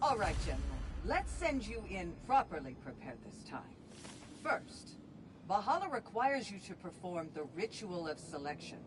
All right, General. Let's send you in properly prepared this time. First, Valhalla requires you to perform the ritual of selection.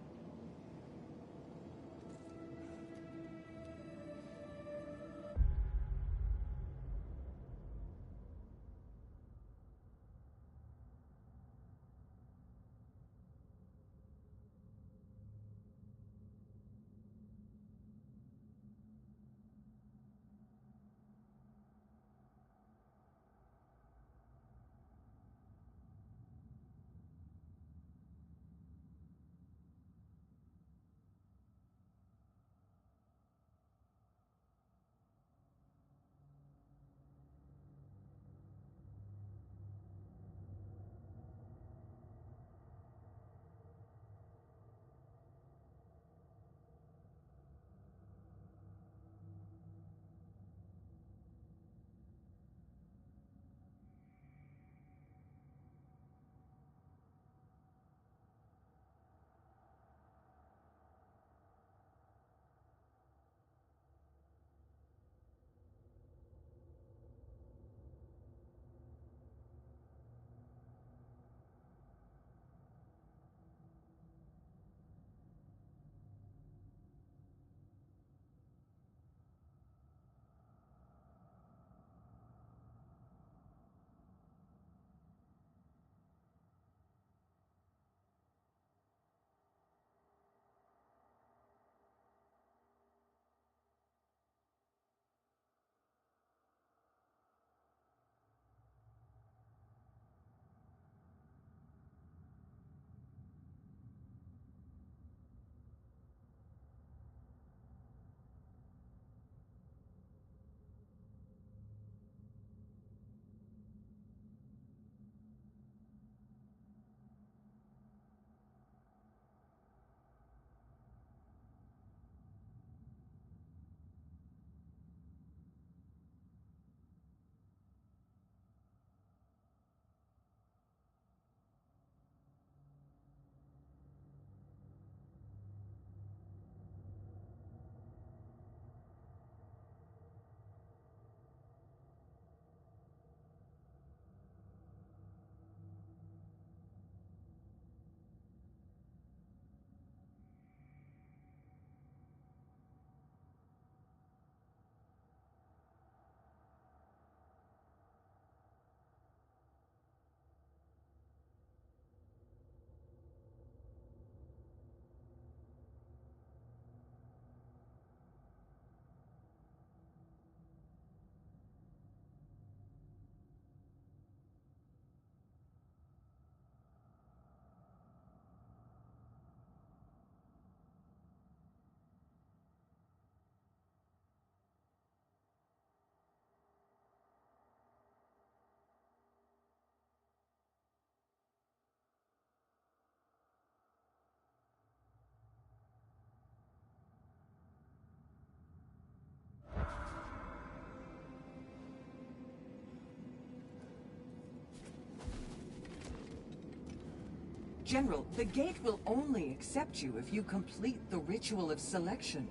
General, the gate will only accept you if you complete the ritual of selection.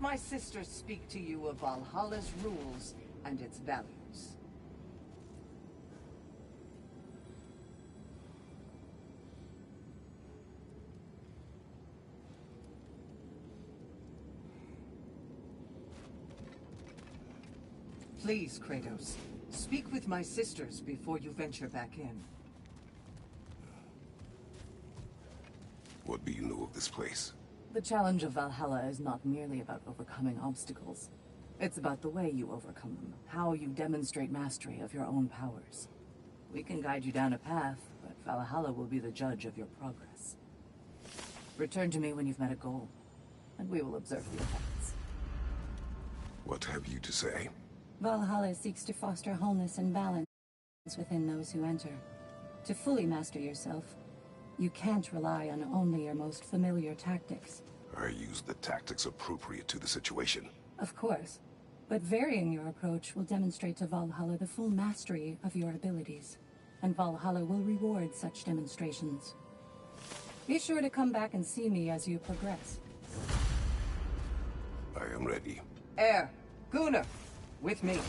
my sisters speak to you of Valhalla's rules and its values. Please, Kratos, speak with my sisters before you venture back in. What do you know of this place? The challenge of Valhalla is not merely about overcoming obstacles. It's about the way you overcome them, how you demonstrate mastery of your own powers. We can guide you down a path, but Valhalla will be the judge of your progress. Return to me when you've met a goal, and we will observe the effects. What have you to say? Valhalla seeks to foster wholeness and balance within those who enter. To fully master yourself, you can't rely on only your most familiar tactics. I use the tactics appropriate to the situation. Of course, but varying your approach will demonstrate to Valhalla the full mastery of your abilities, and Valhalla will reward such demonstrations. Be sure to come back and see me as you progress. I am ready. Air, Gunnar, with me.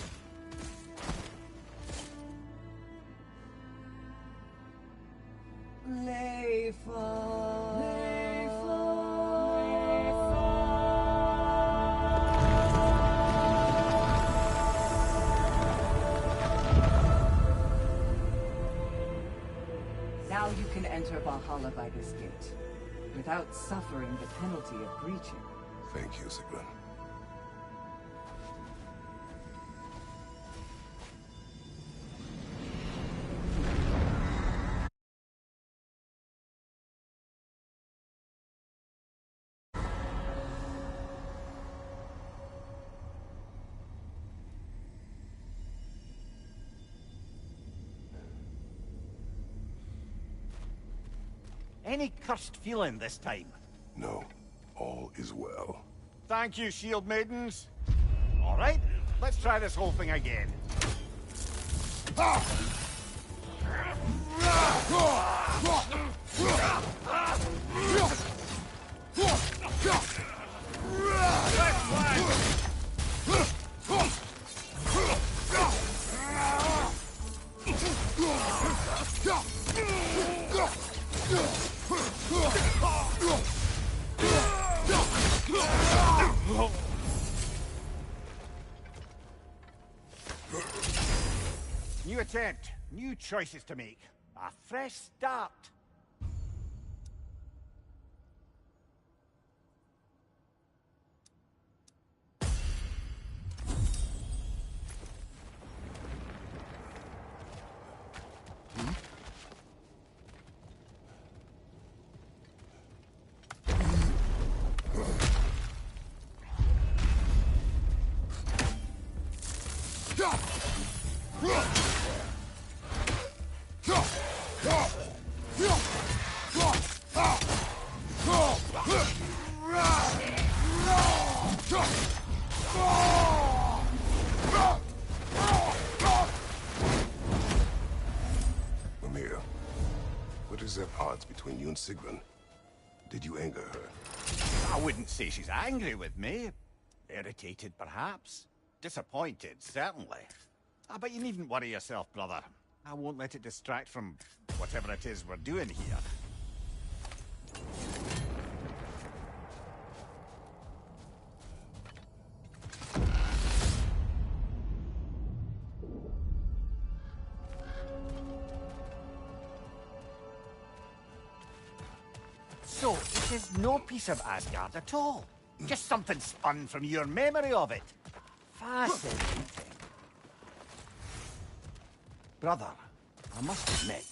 Now you can enter Valhalla by this gate, without suffering the penalty of breaching. Thank you, Sigrun. Any cursed feeling this time? No, all is well. Thank you, shield maidens. All right, let's try this whole thing again. New attempt, new choices to make. A fresh start. Mimir, what is at odds between you and Sigrun? Did you anger her? I wouldn't say she's angry with me. Irritated, perhaps. Disappointed, certainly. But you needn't worry yourself, brother. I won't let it distract from whatever it is we're doing here. So, it is no piece of Asgard at all. Just something spun from your memory of it. Fascinating. Brother, I must admit,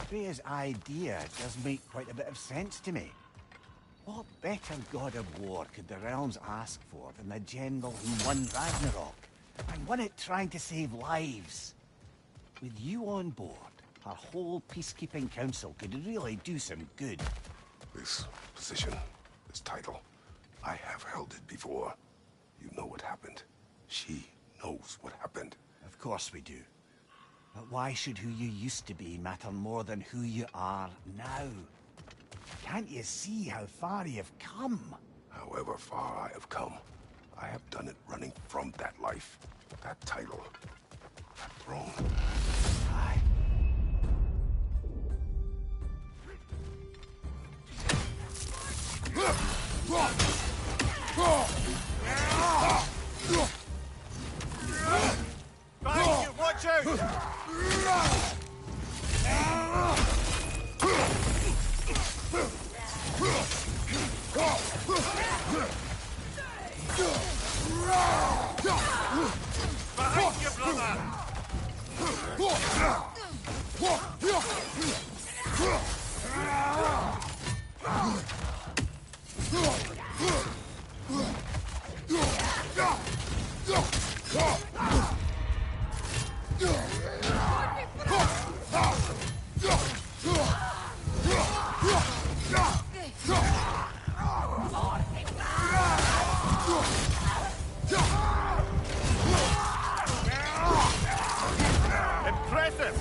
Freya's idea does make quite a bit of sense to me. What better god of war could the realms ask for than the general who won Ragnarok, and won it trying to save lives? With you on board, our whole peacekeeping council could really do some good. This position, this title, I have held it before. You know what happened. She knows what happened. Of course we do. But why should who you used to be matter more than who you are now? Can't you see how far you've come? However far I have come, I have done it running from that life, that title, that throne. Aye. Behind you, watch out! Behind you, brother! Impressive!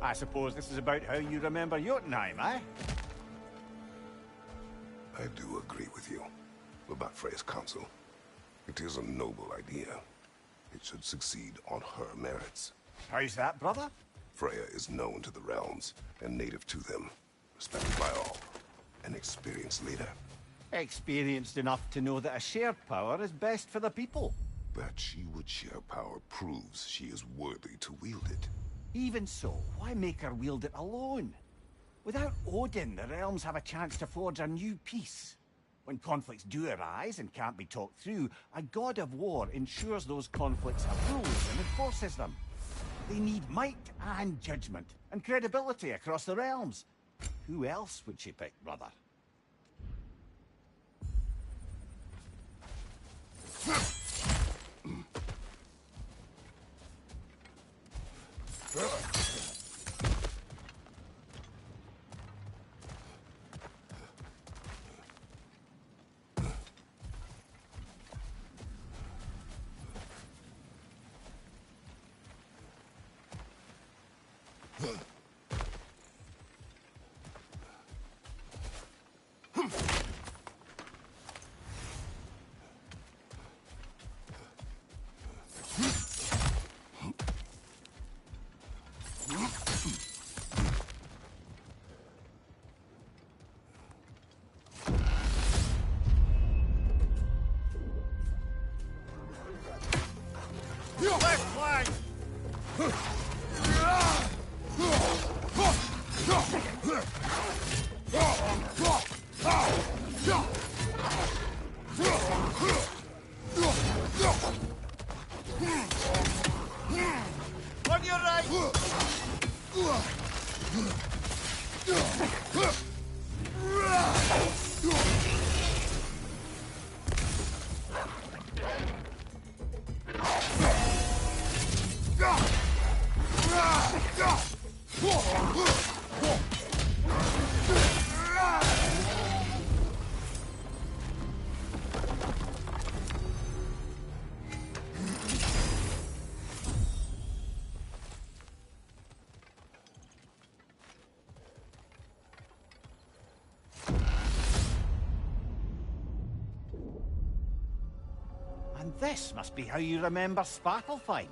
I suppose this is about how you remember Jotunheim, eh? I do agree with you about Freya's council. It is a noble idea. It should succeed on her merits. How's that, brother? Freya is known to the realms and native to them, respected by all. An experienced leader. Experienced enough to know that a shared power is best for the people. That she would share power proves she is worthy to wield it. Even so, why make her wield it alone? Without Odin, the realms have a chance to forge a new peace. When conflicts do arise and can't be talked through, a god of war ensures those conflicts have rules and enforces them. They need might and judgment, and credibility across the realms. Who else would she pick, brother? Left flank! On your right! And this must be how you remember Svartalfheim.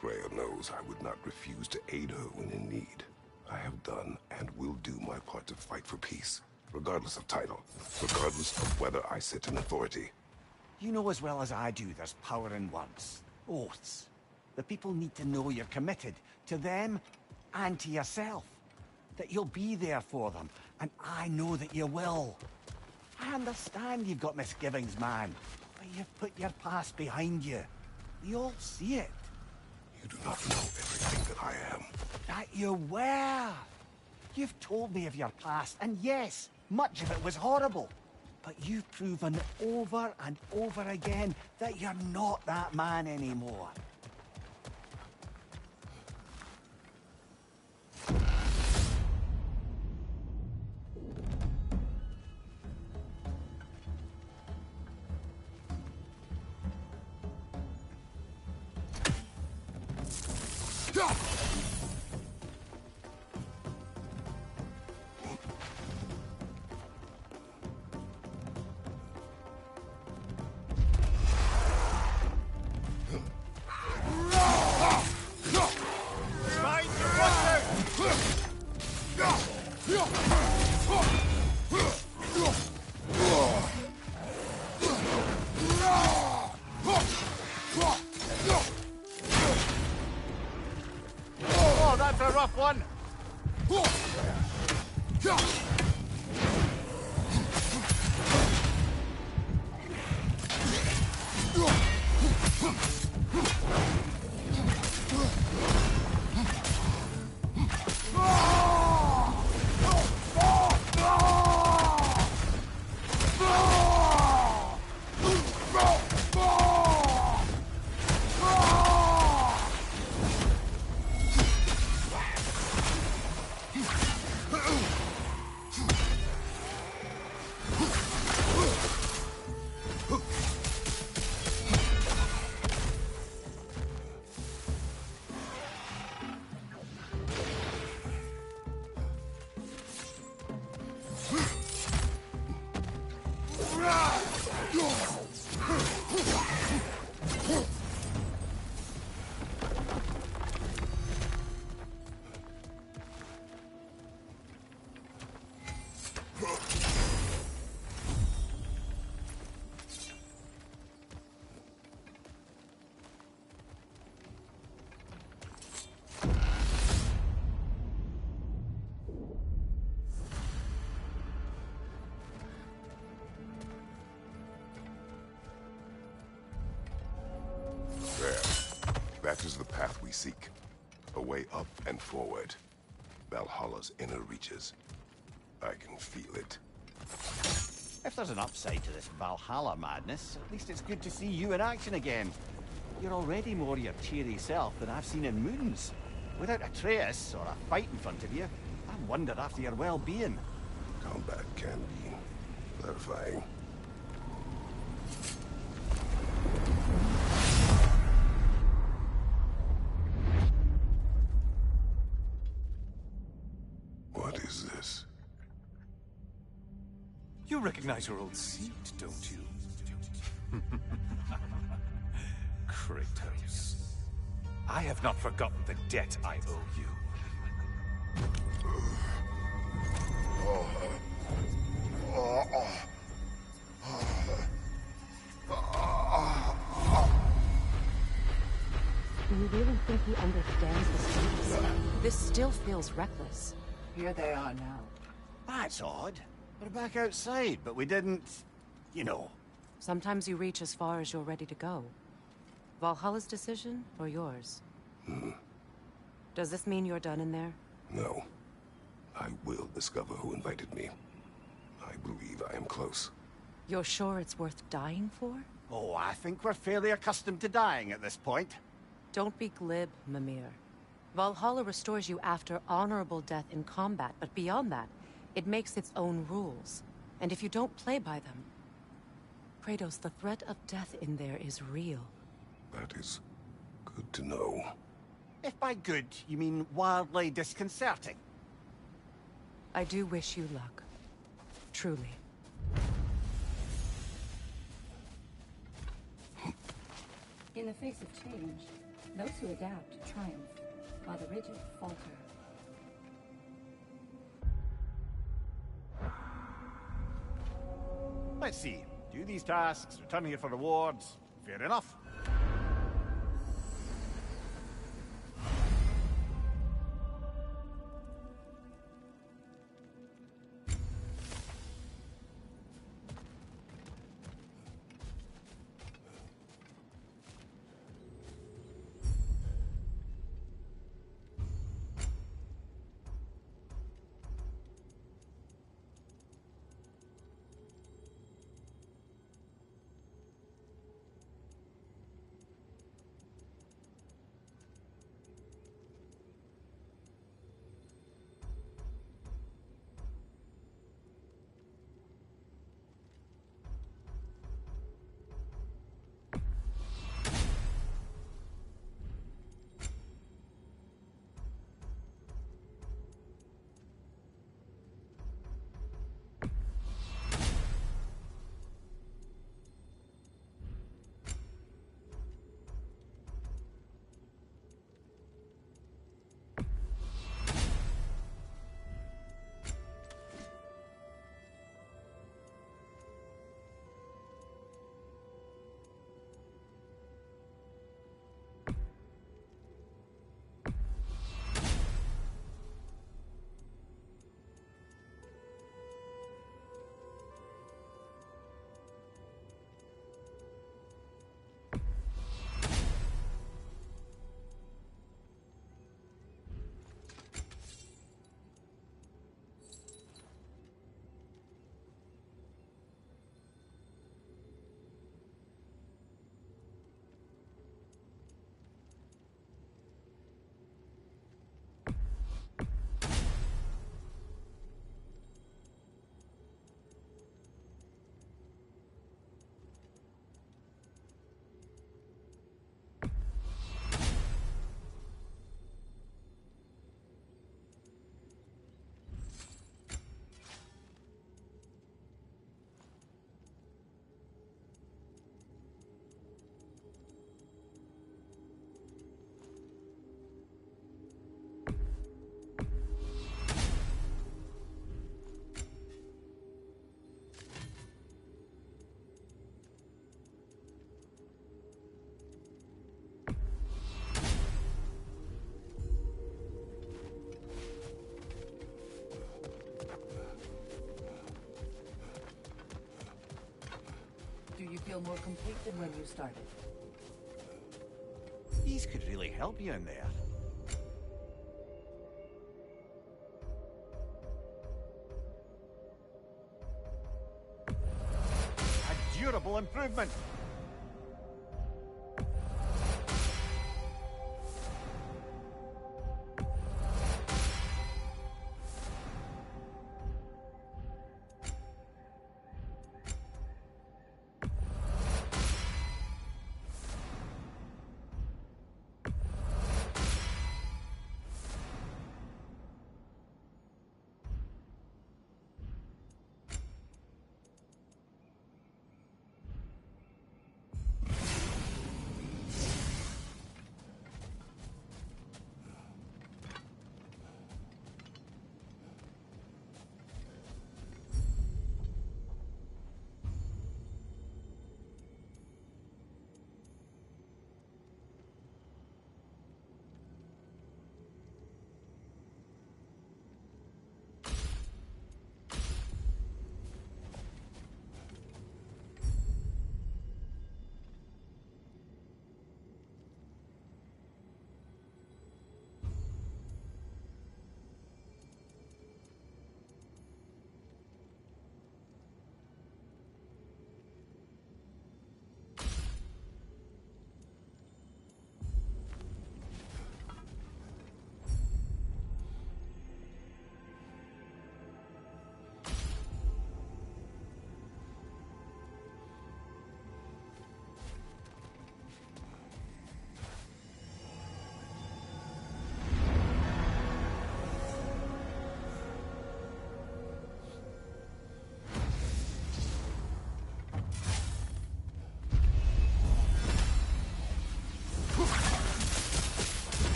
Freya knows I would not refuse to aid her when in need. I have done and will do my part to fight for peace, regardless of title, regardless of whether I sit in authority. You know as well as I do there's power in words. Oaths. The people need to know you're committed. To them and to yourself. That you'll be there for them, and I know that you will. I understand you've got misgivings, man, but you've put your past behind you. We all see it. You do not know everything that I am. That you were. You've told me of your past, and yes, much of it was horrible. But you've proven over and over again that you're not that man anymore. Oh, that's a rough one. That is the path we seek. A way up and forward. Valhalla's inner reaches. I can feel it. If there's an upside to this Valhalla madness, at least it's good to see you in action again. You're already more your cheery self than I've seen in moons. Without Atreus or a fight in front of you, I wonder after your well-being. Combat can be clarifying. What is this? You recognize your old seat, don't you? Kratos. I have not forgotten the debt I owe you. Do you really think he understands the stakes? This still feels reckless. Here they are now. That's odd. We're back outside, but we didn't... you know. Sometimes you reach as far as you're ready to go. Valhalla's decision, or yours? Does this mean you're done in there? No. I will discover who invited me. I believe I am close. You're sure it's worth dying for? Oh, I think we're fairly accustomed to dying at this point. Don't be glib, Mimir. Valhalla restores you after honorable death in combat, but beyond that, it makes its own rules. And if you don't play by them... Kratos, the threat of death in there is real. That is good to know. If by good, you mean wildly disconcerting. I do wish you luck. Truly. In the face of change, those who adapt triumph, while the rigid falter. Let's see. Do these tasks, return here for rewards. Fair enough. feel more complete than when you started. These could really help you in there. A durable improvement.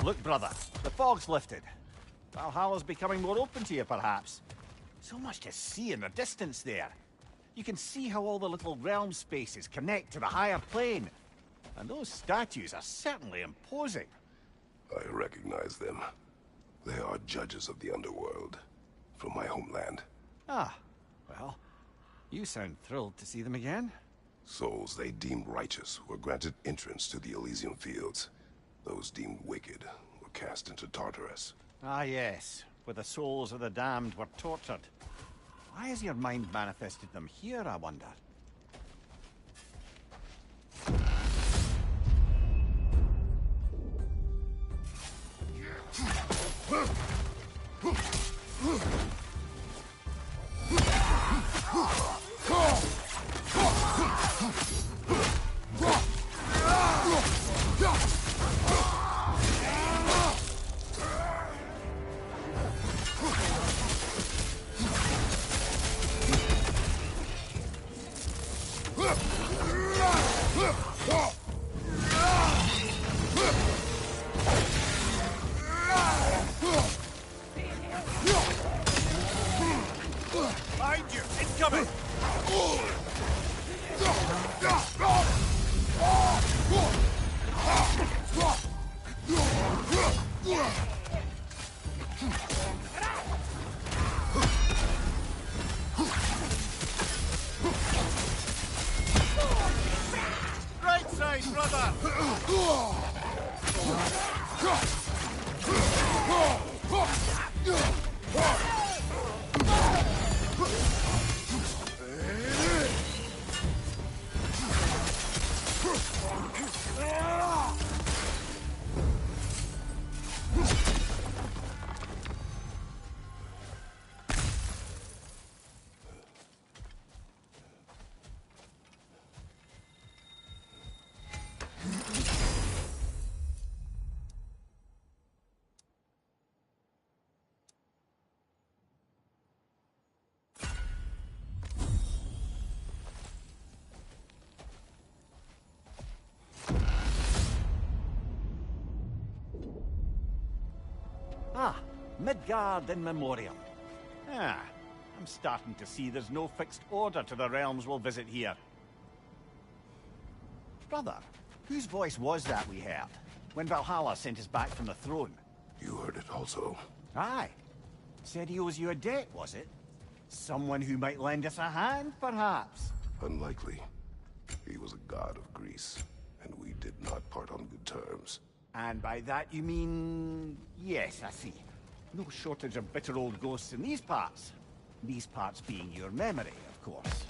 Look, brother, the fog's lifted. Valhalla's becoming more open to you, perhaps. So much to see in the distance there. You can see how all the little realm spaces connect to the higher plane. And those statues are certainly imposing. I recognize them. They are judges of the underworld. from my homeland. Ah, well, you sound thrilled to see them again. Souls they deemed righteous were granted entrance to the Elysium Fields. Those deemed wicked were cast into Tartarus. Ah, yes, where the souls of the damned were tortured. Why has your mind manifested them here, I wonder? Behind you! Incoming! Right side, brother! Ah, Midgard in memoriam. Ah, I'm starting to see there's no fixed order to the realms we'll visit here. Brother, whose voice was that we heard when Valhalla sent us back from the throne? You heard it also. Aye. Said he owes you a debt, was it? Someone who might lend us a hand, perhaps? Unlikely. He was a god of Greece, and we did not part on good terms. And by that you mean... Yes, I see. No shortage of bitter old ghosts in these parts. These parts being your memory, of course.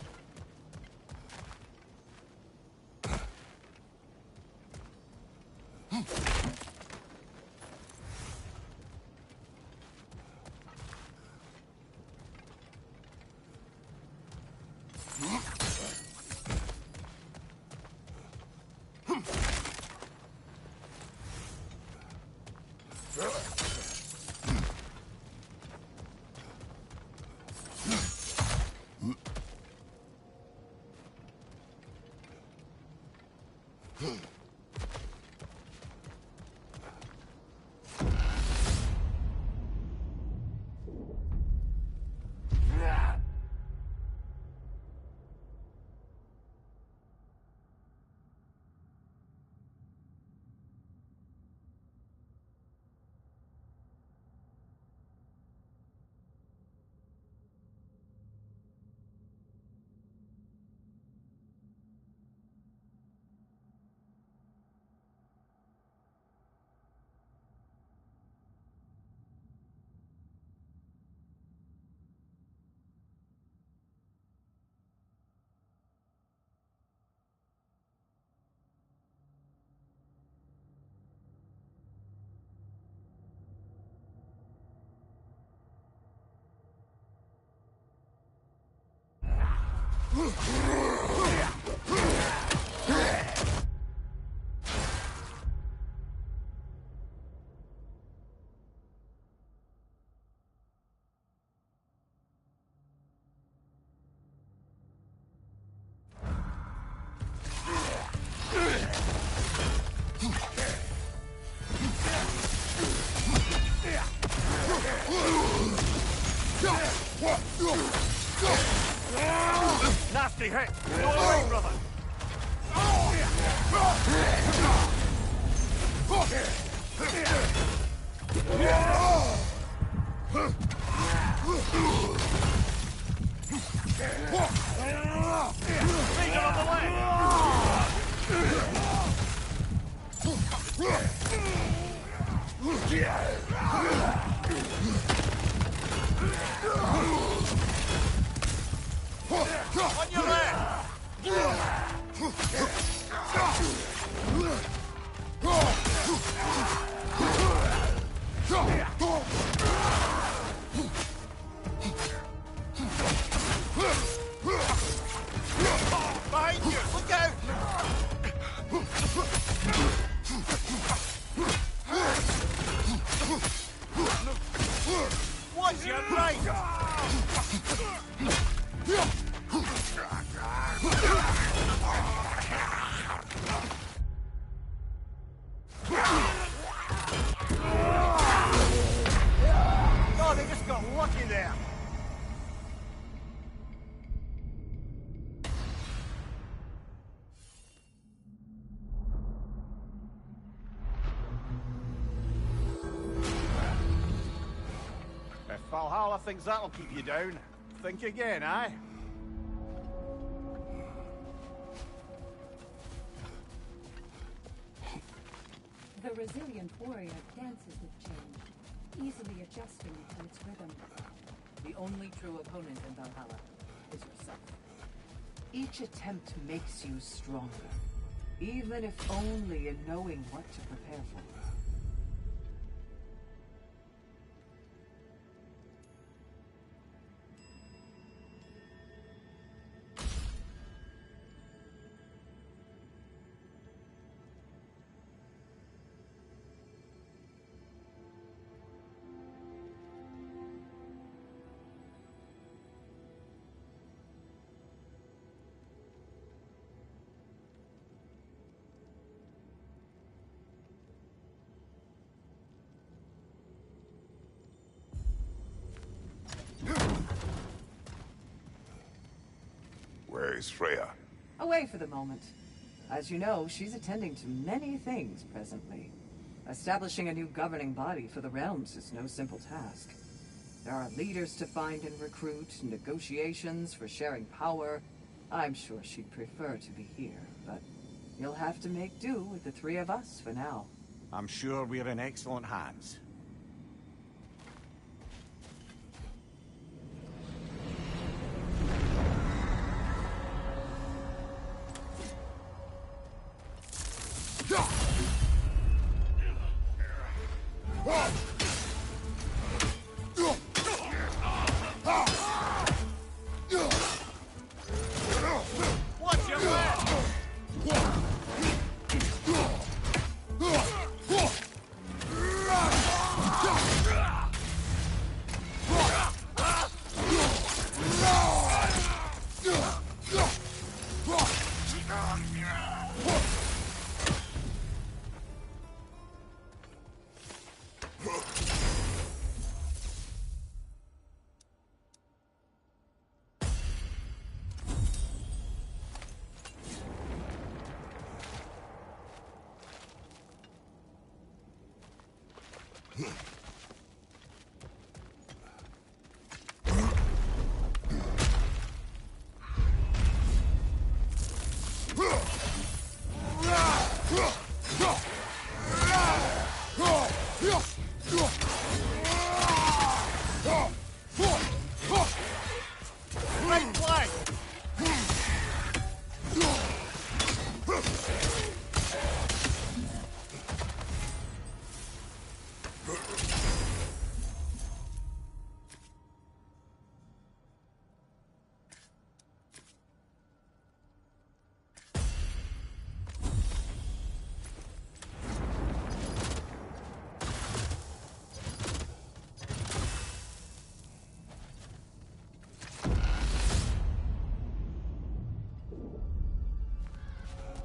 Nasty hit! Go away, brother! Finger on the leg! On your left! Behind you! Look out! Watch your right! Oh, they just got lucky there. If Valhalla thinks that'll keep you down, think again, aye? The resilient warrior dances with change, easily adjusting to its rhythm. The only true opponent in Valhalla is yourself. Each attempt makes you stronger, even if only in knowing what to prepare for. Where is Freya? Away for the moment. As you know, she's attending to many things presently. Establishing a new governing body for the realms is no simple task. There are leaders to find and recruit, negotiations for sharing power. I'm sure she'd prefer to be here, but you'll have to make do with the three of us for now. I'm sure we're in excellent hands. Watch your left! Right flank!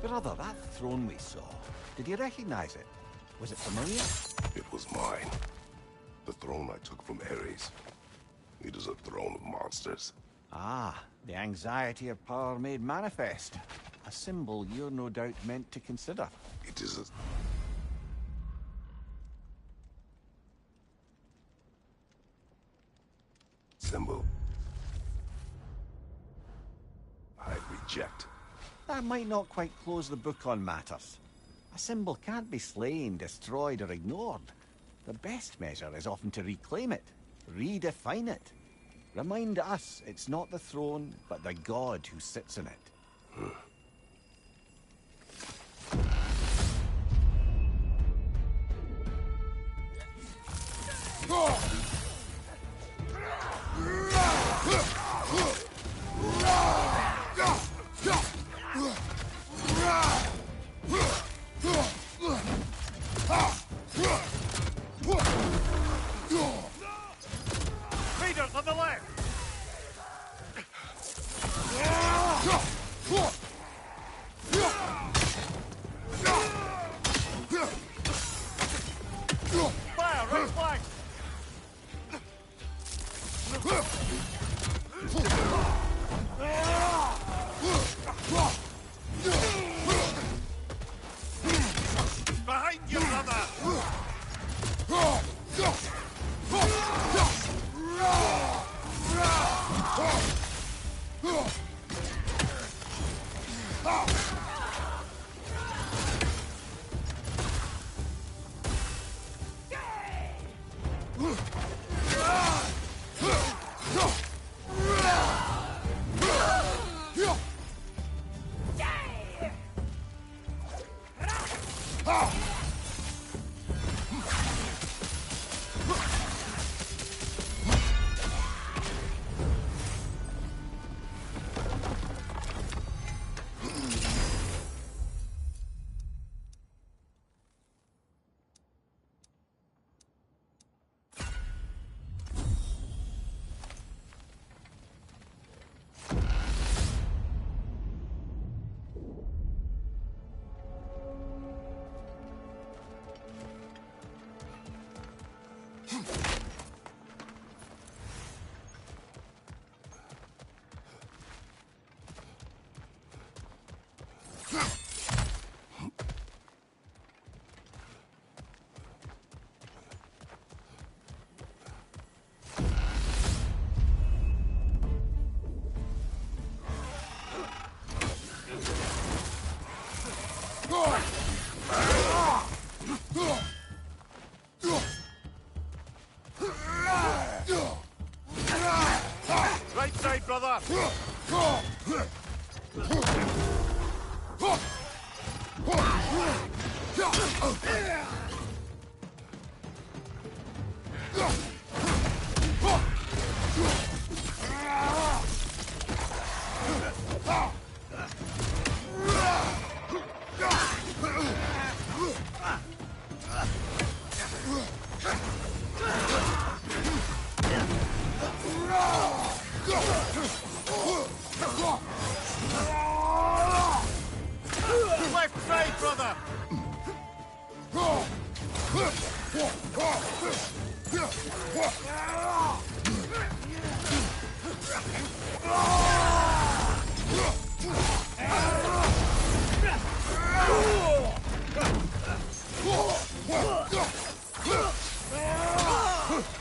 Brother, that throne we saw, did you recognize it? Was it familiar? It was mine. The throne I took from Ares. It is a throne of monsters. Ah, the anxiety of power made manifest. A symbol you're no doubt meant to consider. It is a... symbol. I reject. That might not quite close the book on matters. A symbol can't be slain, destroyed, or ignored. The best measure is often to reclaim it, redefine it. Remind us it's not the throne, but the god who sits in it. Leaders on the left! Fire, right flank! Behind you, brother! Right side, brother! Left side, brother!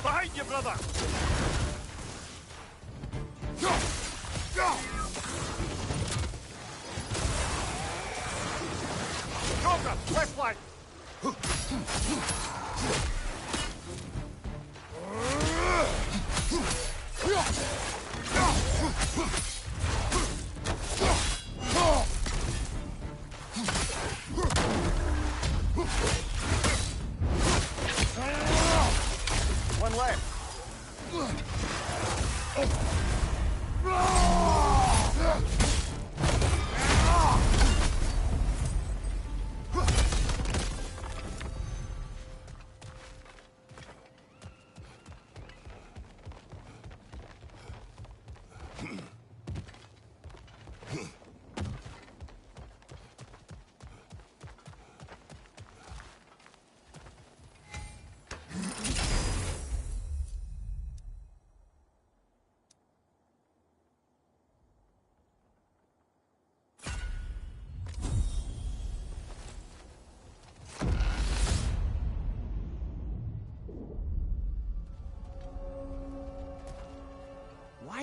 Behind you, brother! Cobra, left flank! One left.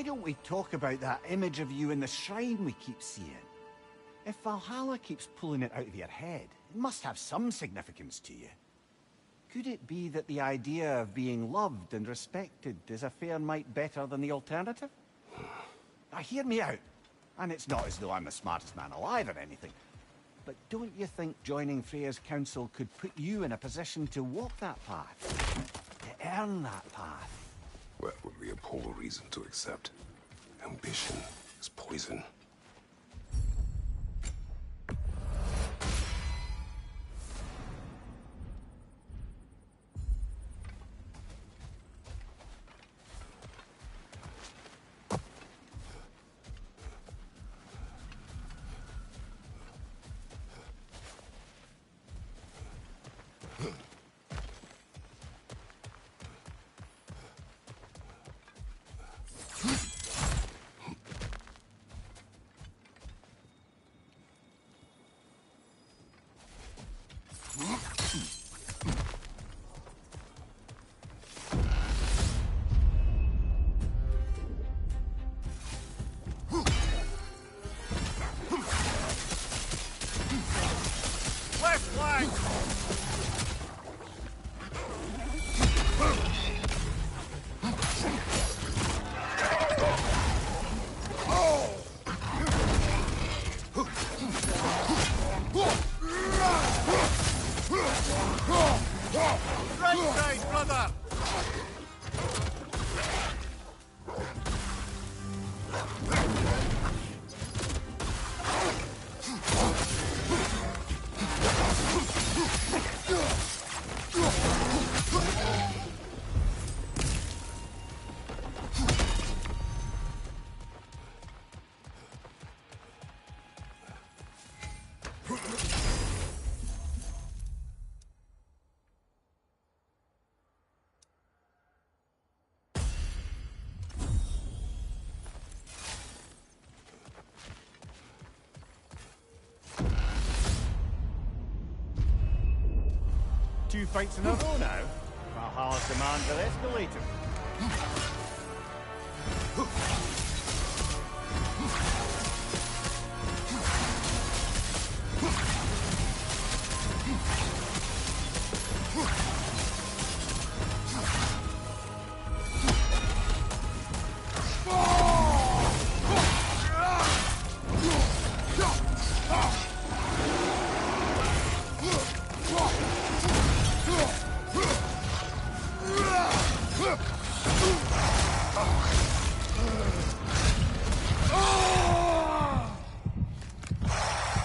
why don't we talk about that image of you in the shrine we keep seeing? If Valhalla keeps pulling it out of your head, it must have some significance to you. Could it be that the idea of being loved and respected is a fair mite better than the alternative? Now hear me out. And it's not as though I'm the smartest man alive or anything. But don't you think joining Freya's council could put you in a position to walk that path? To earn that path? That would be a poor reason to accept. Ambition is poison. Two fights in a row now. Valhalla's demands are escalating.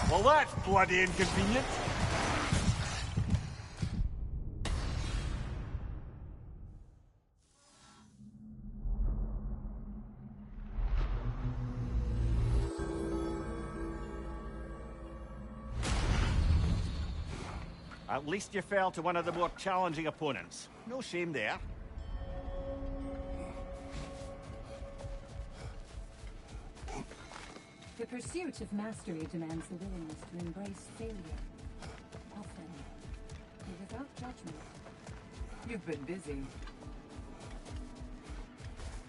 Well, that's bloody inconvenient. At least you fell to one of the more challenging opponents. No shame there. The pursuit of mastery demands the willingness to embrace failure. Often, without judgment. You've been busy.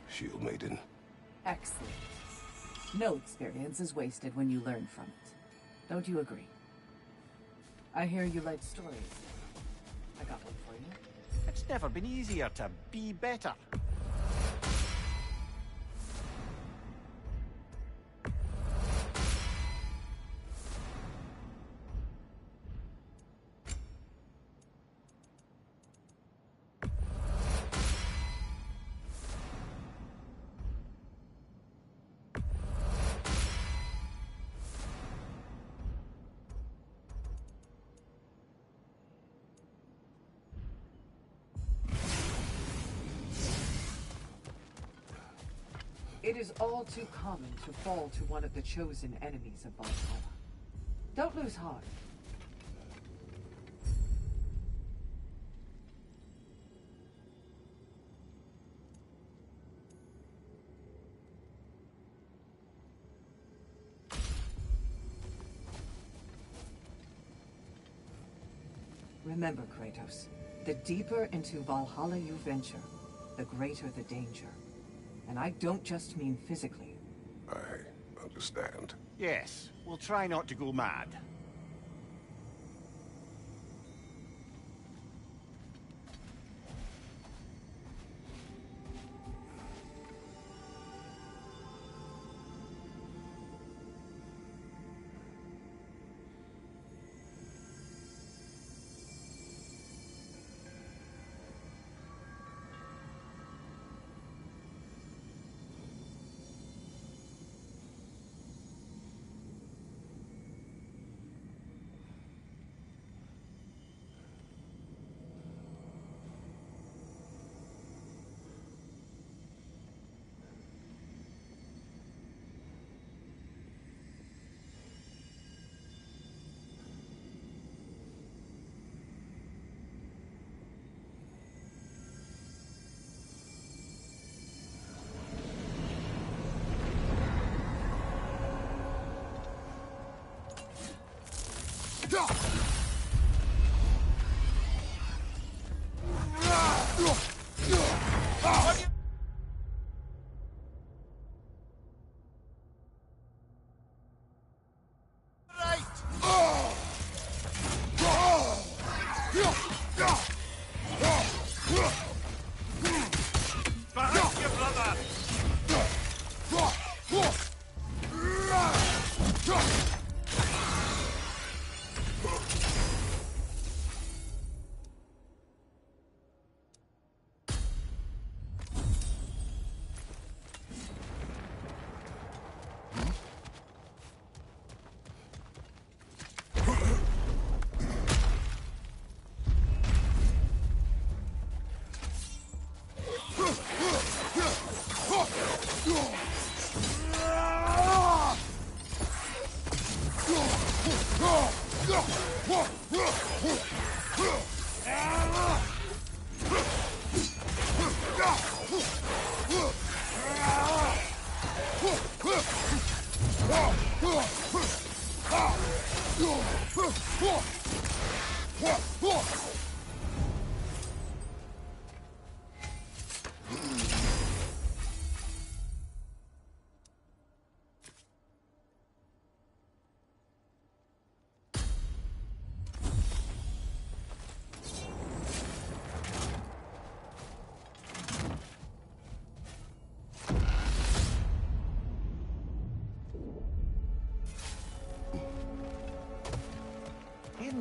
Shield Maiden. Excellent. No experience is wasted when you learn from it. Don't you agree? I hear you like stories. I got one for you. It's never been easier to be better. It is all too common to fall to one of the chosen enemies of Valhalla. Don't lose heart. Remember, Kratos, the deeper into Valhalla you venture, the greater the danger. And I don't just mean physically. I understand. Yes, we'll try not to go mad.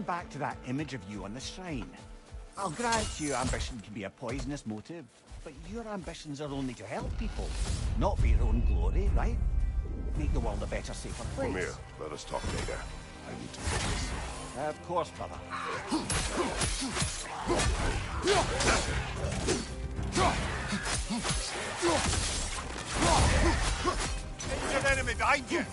Back to that image of you on the shrine. I'll grant you ambition can be a poisonous motive, but your ambitions are only to help people, not for your own glory, right? Make the world a better, safer place. Mimir, let us talk later. I need to focus. Of course, brother. There's an enemy behind you!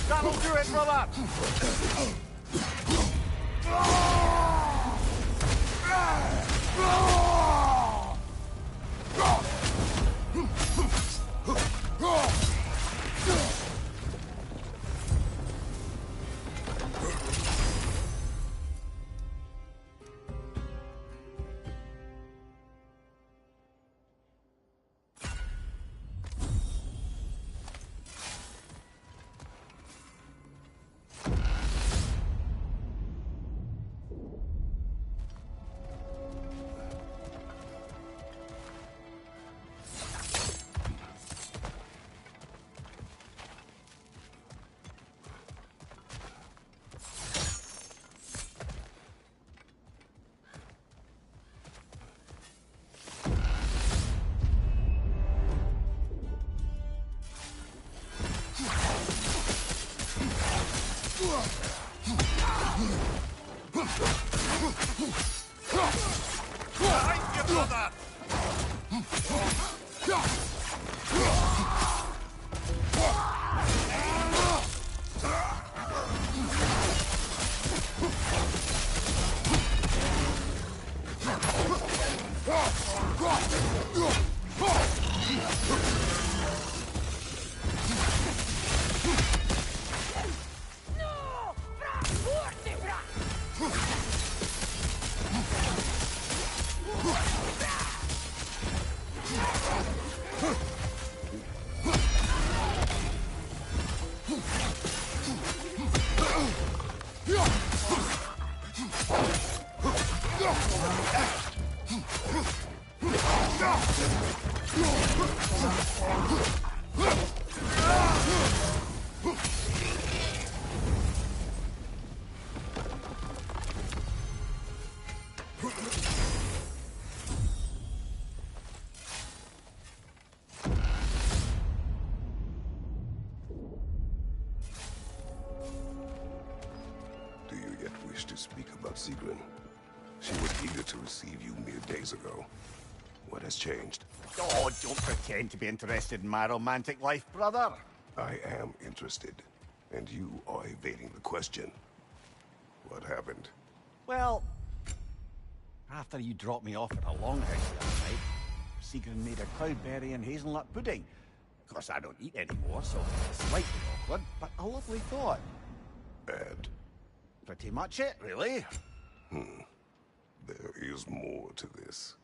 That'll do it, brother! Behind you, brother! To speak about Sigrun. She was eager to receive you mere days ago. What has changed? Oh, don't pretend to be interested in my romantic life, brother. I am interested, and you are evading the question. What happened? Well, after you dropped me off at a longhouse the other night, Sigrun made a cloudberry and hazelnut pudding. Of course, I don't eat anymore, so it's slightly awkward, but a lovely thought. And? Pretty much it, really. There is more to this.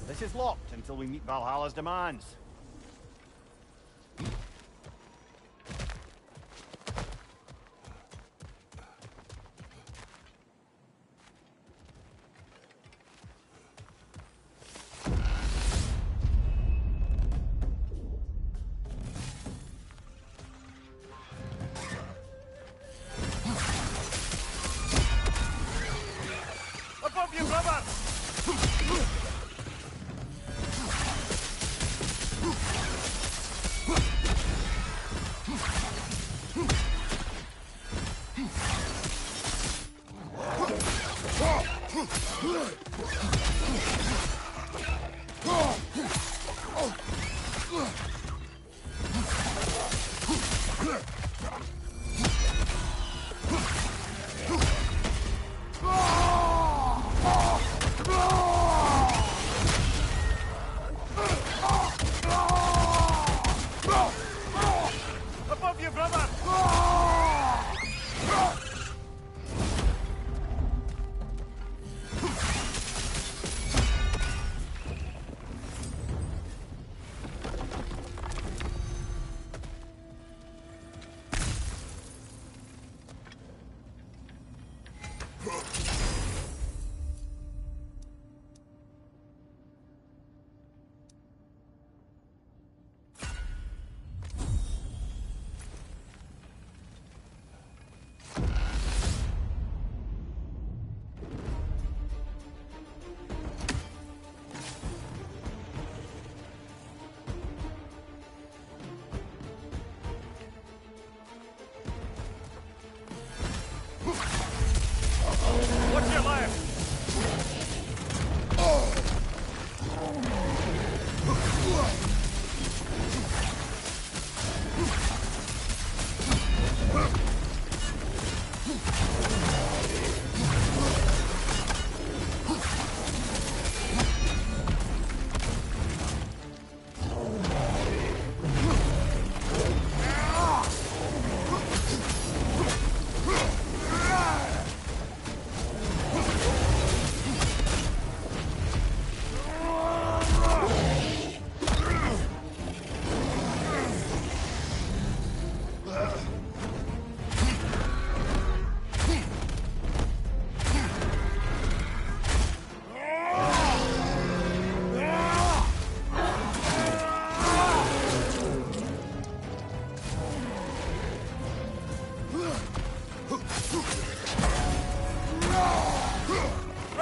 This is locked until we meet Valhalla's demands. Above you, brother! Above you, brother!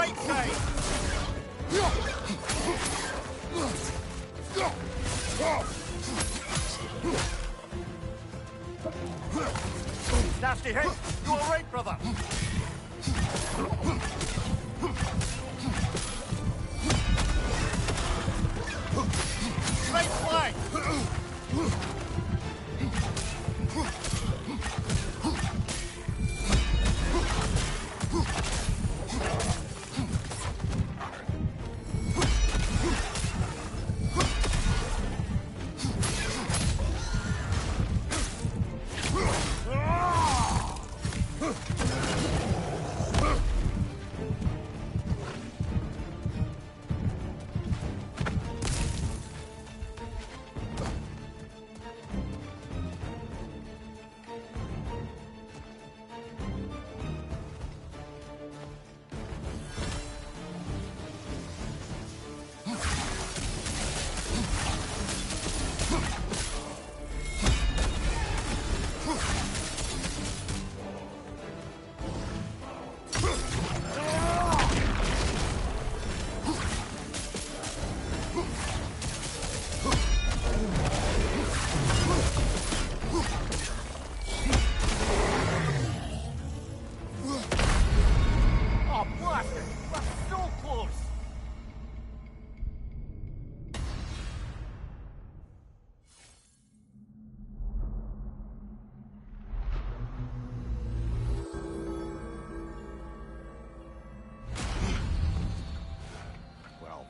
inside! Nasty hit! You alright, brother? Right flank!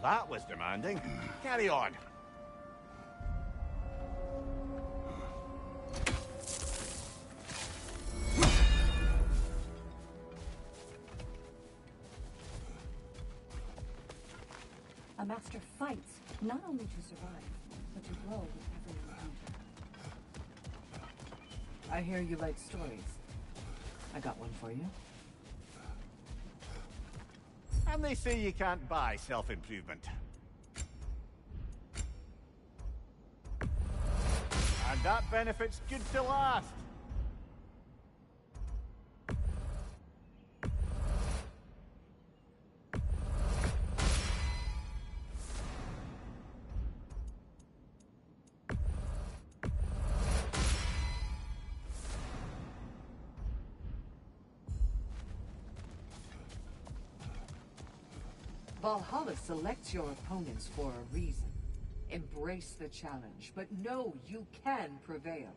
That was demanding. Carry on. A master fights not only to survive, but to grow with every encounter. I hear you like stories. I got one for you. And they say you can't buy self-improvement. And that benefit's good to last. Valhalla selects your opponents for a reason. Embrace the challenge, but know you can prevail.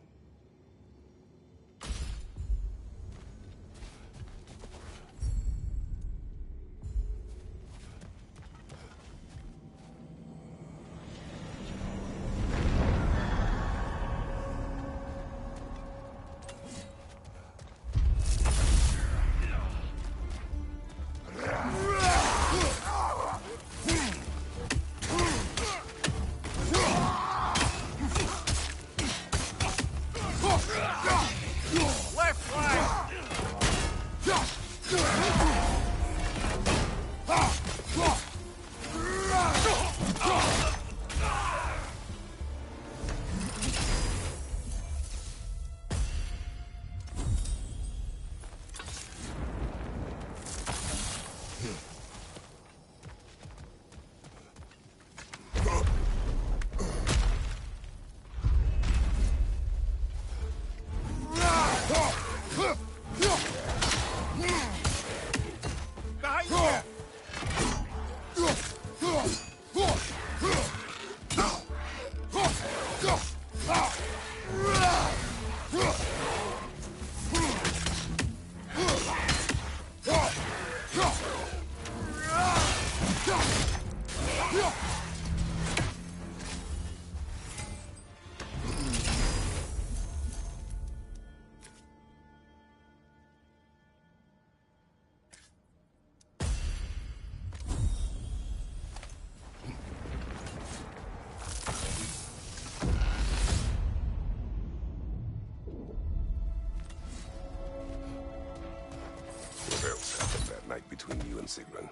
Between you and Sigrun.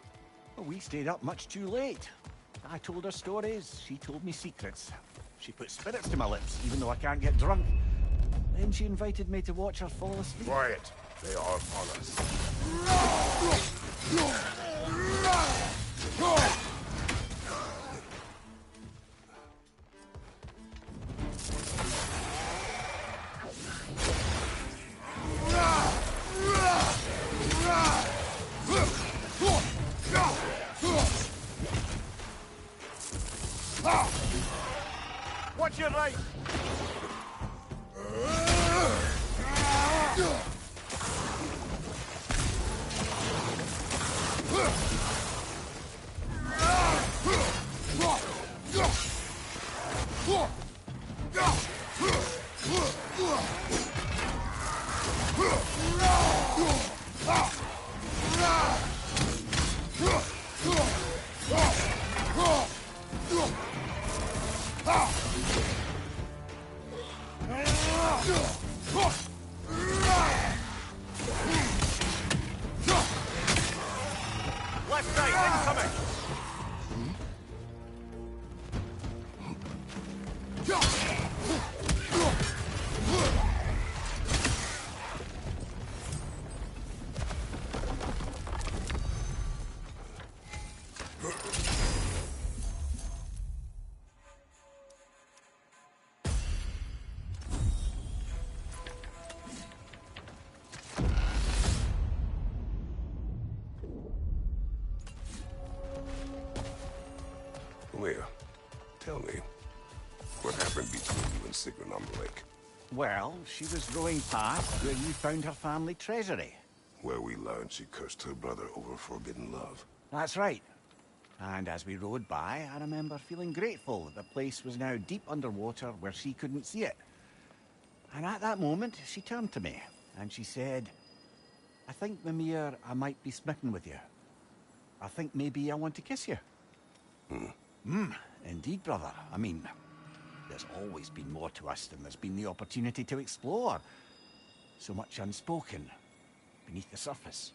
Well, we stayed up much too late. I told her stories, she told me secrets. She put spirits to my lips, even though I can't get drunk. Then she invited me to watch her fall asleep. Quiet. They are on us. Watch your right! Left side, incoming! Leah, tell me, what happened between you and Sigrun on the lake? Well, she was rowing past where you found her family treasury. Where we learned she cursed her brother over forbidden love. That's right. And as we rowed by, I remember feeling grateful that the place was now deep underwater where she couldn't see it. And at that moment, she turned to me, and she said, I think, Mimir, I might be smitten with you. I think maybe I want to kiss you. Indeed, brother. I mean, there's always been more to us than there's been the opportunity to explore. So much unspoken, beneath the surface.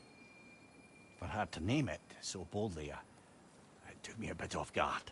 For her to name it so boldly, it took me a bit off guard.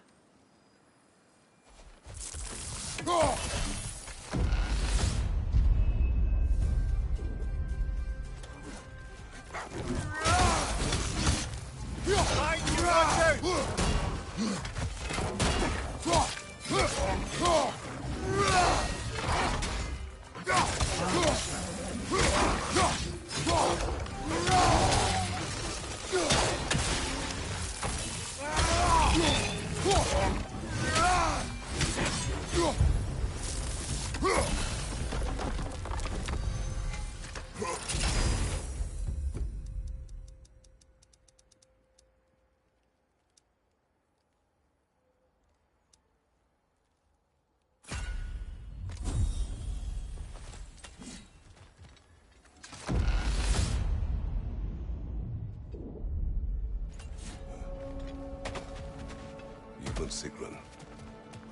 You and Sigrun.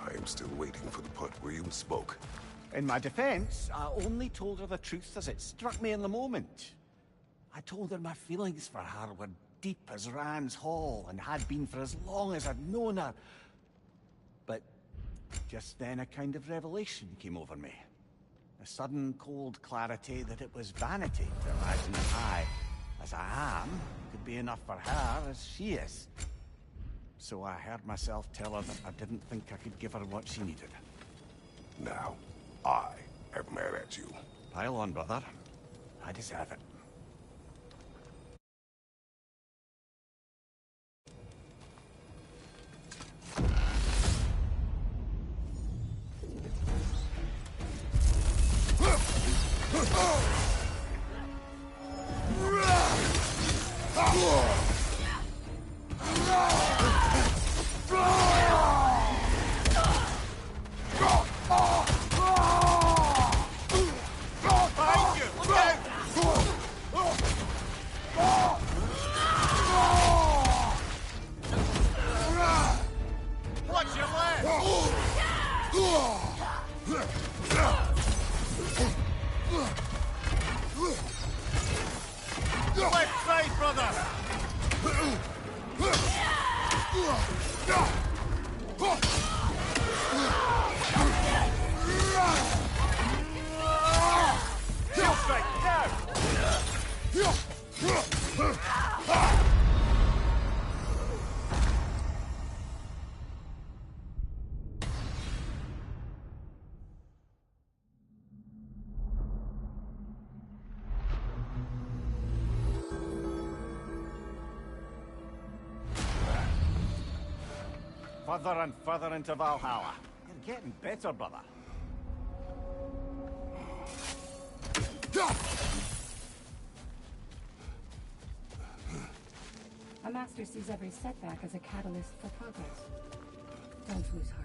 I am still waiting for the part where you spoke. In my defense, I only told her the truth as it struck me in the moment. I told her my feelings for her were deep as Rand's Hall and had been for as long as I'd known her. But just then a kind of revelation came over me. A sudden cold clarity that it was vanity to imagine that I, as I am, could be enough for her as she is. So I heard myself tell her that I didn't think I could give her what she needed. Now, I am mad at you. Pile on, brother. I deserve it. Left side, brother! Kill strike, now! further and further into Valhalla. You're getting better, brother. A master sees every setback as a catalyst for progress. Don't lose heart.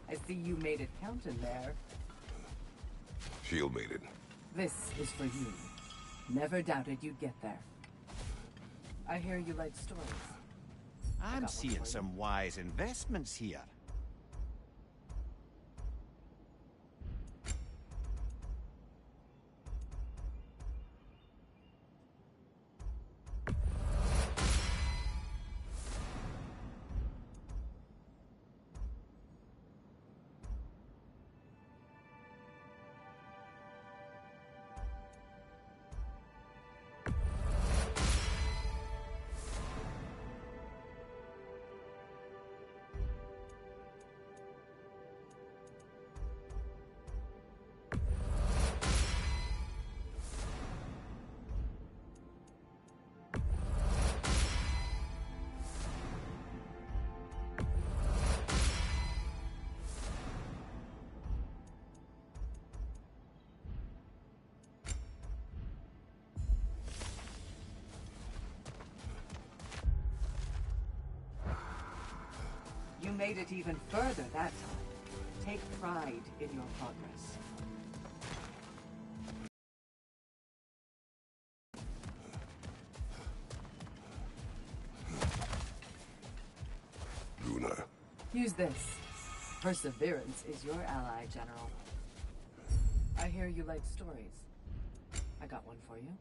I see you made it count in there. Shield made it. This is for you. Never doubted you'd get there. I hear you like stories. I'm seeing some wise investments here. You made it even further that time. Take pride in your progress. Luna. Use this. Perseverance is your ally, General. I hear you like stories. I got one for you.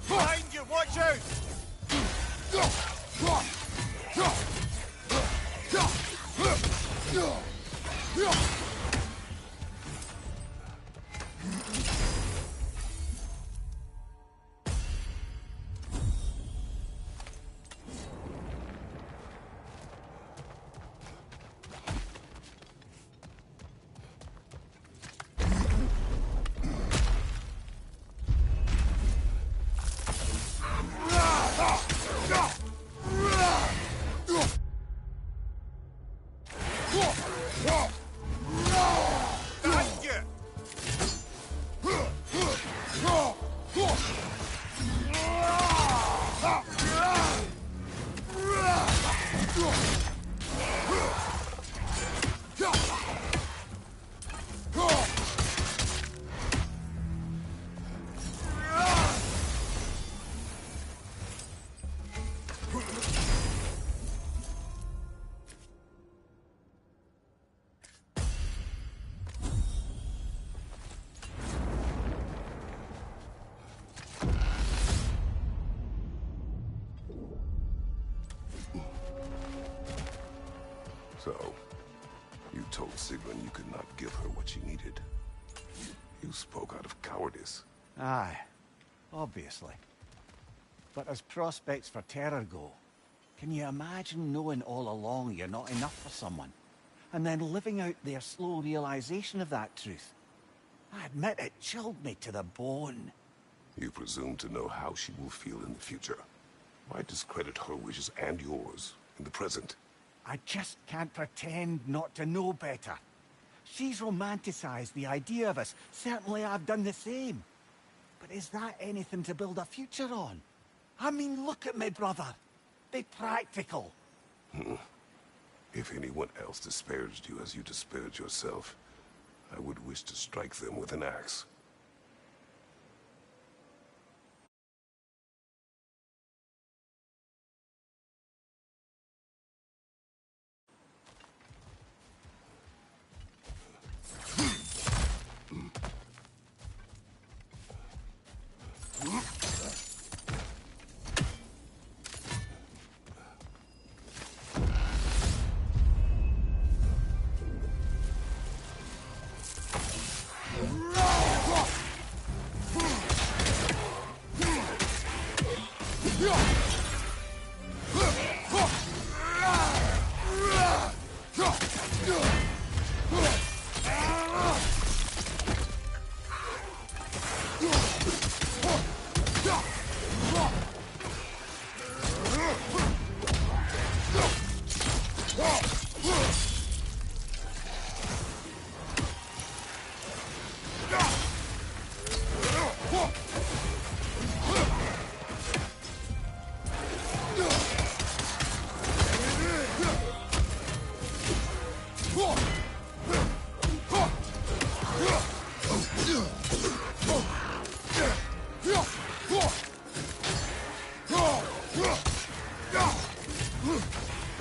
Behind you, watch out! You spoke out of cowardice. Aye, obviously. But as prospects for terror go, can you imagine knowing all along you're not enough for someone, and then living out their slow realization of that truth? I admit it chilled me to the bone. You presume to know how she will feel in the future. Why discredit her wishes and yours in the present? I just can't pretend not to know better. She's romanticized the idea of us. Certainly I've done the same. But is that anything to build a future on? I mean, look at me, brother. Be practical. If anyone else disparaged you as you disparaged yourself, I would wish to strike them with an axe.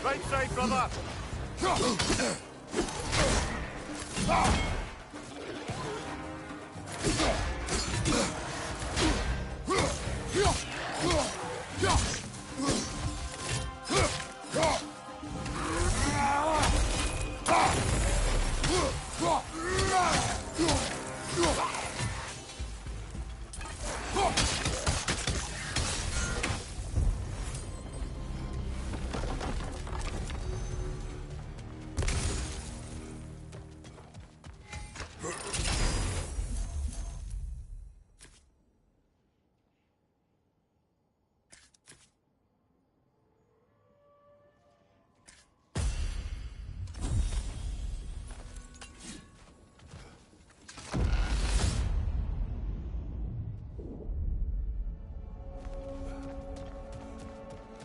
Right side, brother!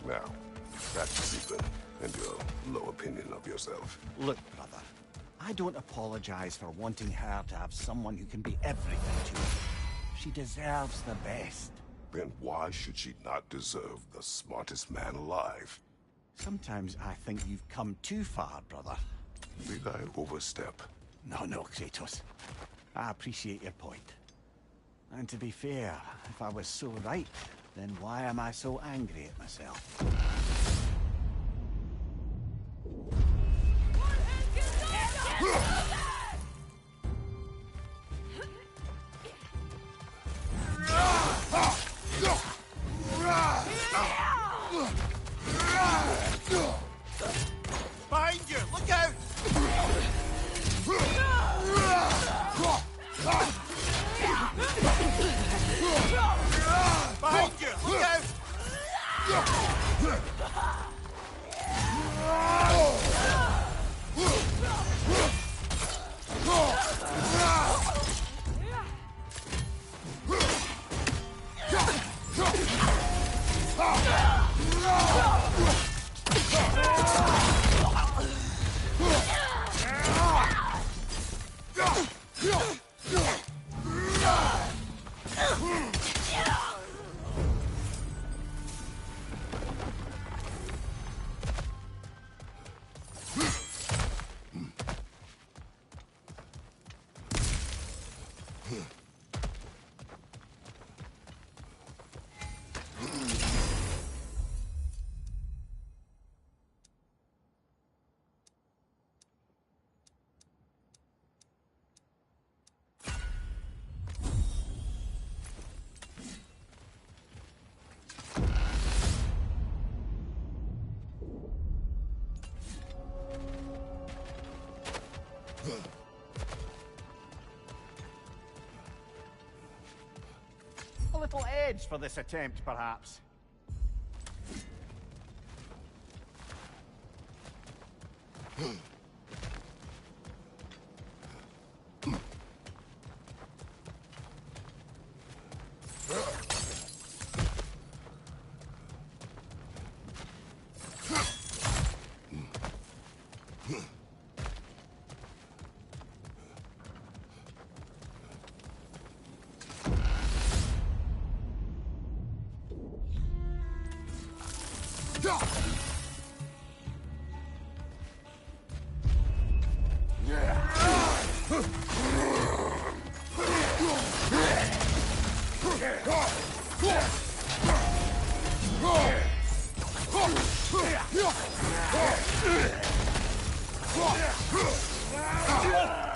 Now, back to Cleveland and your low opinion of yourself. Look, brother, I don't apologize for wanting her to have someone who can be everything to her. She deserves the best. Then why should she not deserve the smartest man alive? Sometimes I think you've come too far, brother. Did I overstep? No, Kratos. I appreciate your point. And to be fair, if I was so right, then why am I so angry at myself? Behind you! Look out! Behind you! Look out! A little edge for this attempt, perhaps.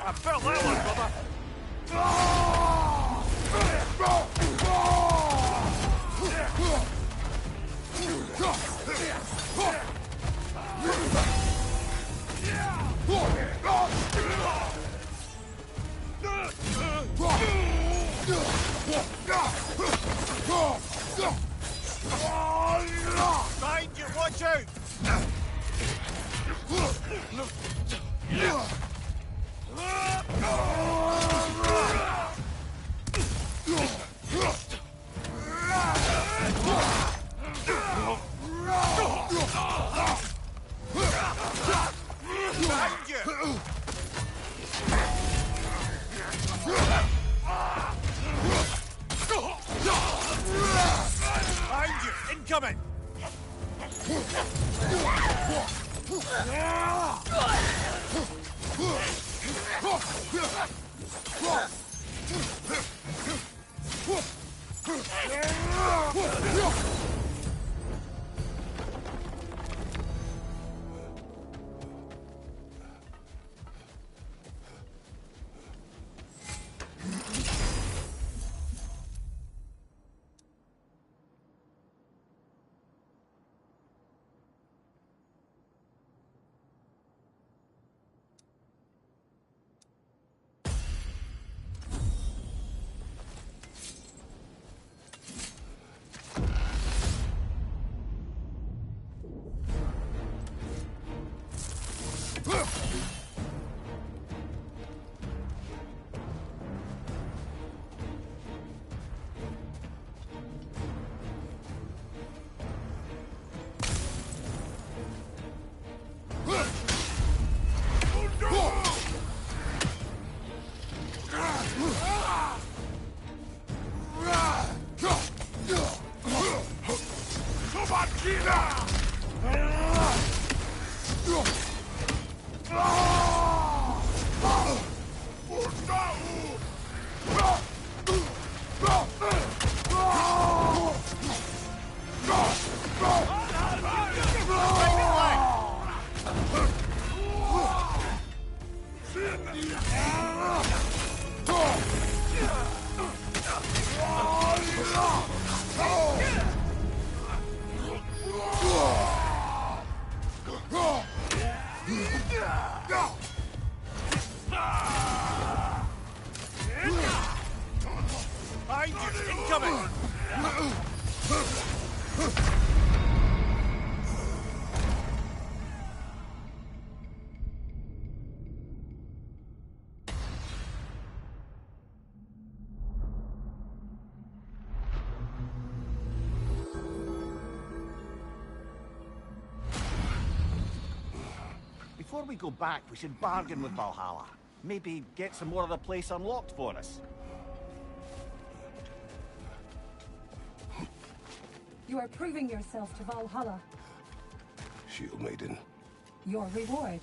I felt that one, brother. Behind you, watch out! Behind you! Behind you! Incoming! Behind you! Incoming! Before we go back, we should bargain with Valhalla. Maybe get some more of the place unlocked for us. You are proving yourself to Valhalla. Shield Maiden. Your reward.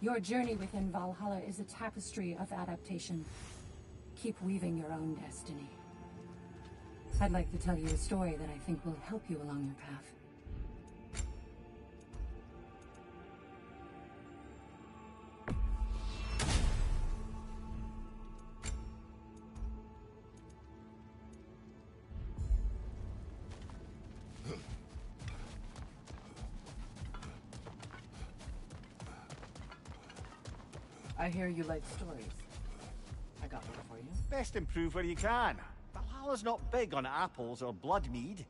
Your journey within Valhalla is a tapestry of adaptation. Keep weaving your own destiny. I'd like to tell you a story that I think will help you along your path. I hear you like stories. I got one for you. Best improve where you can. Valhalla Valhalla's not big on apples or blood mead.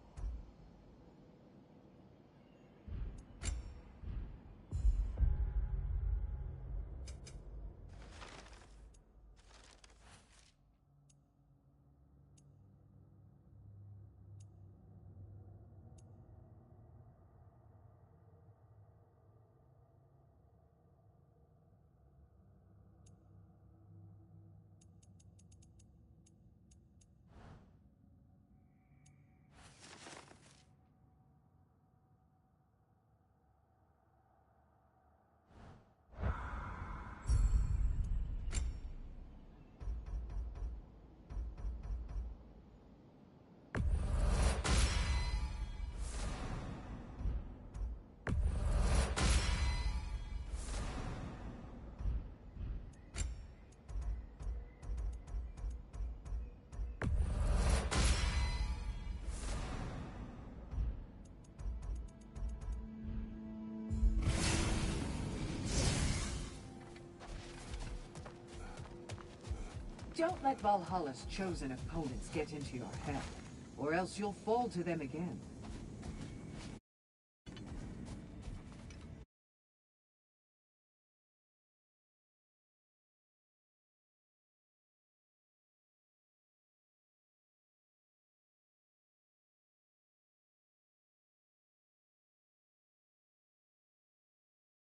Don't let Valhalla's chosen opponents get into your head, or else you'll fall to them again.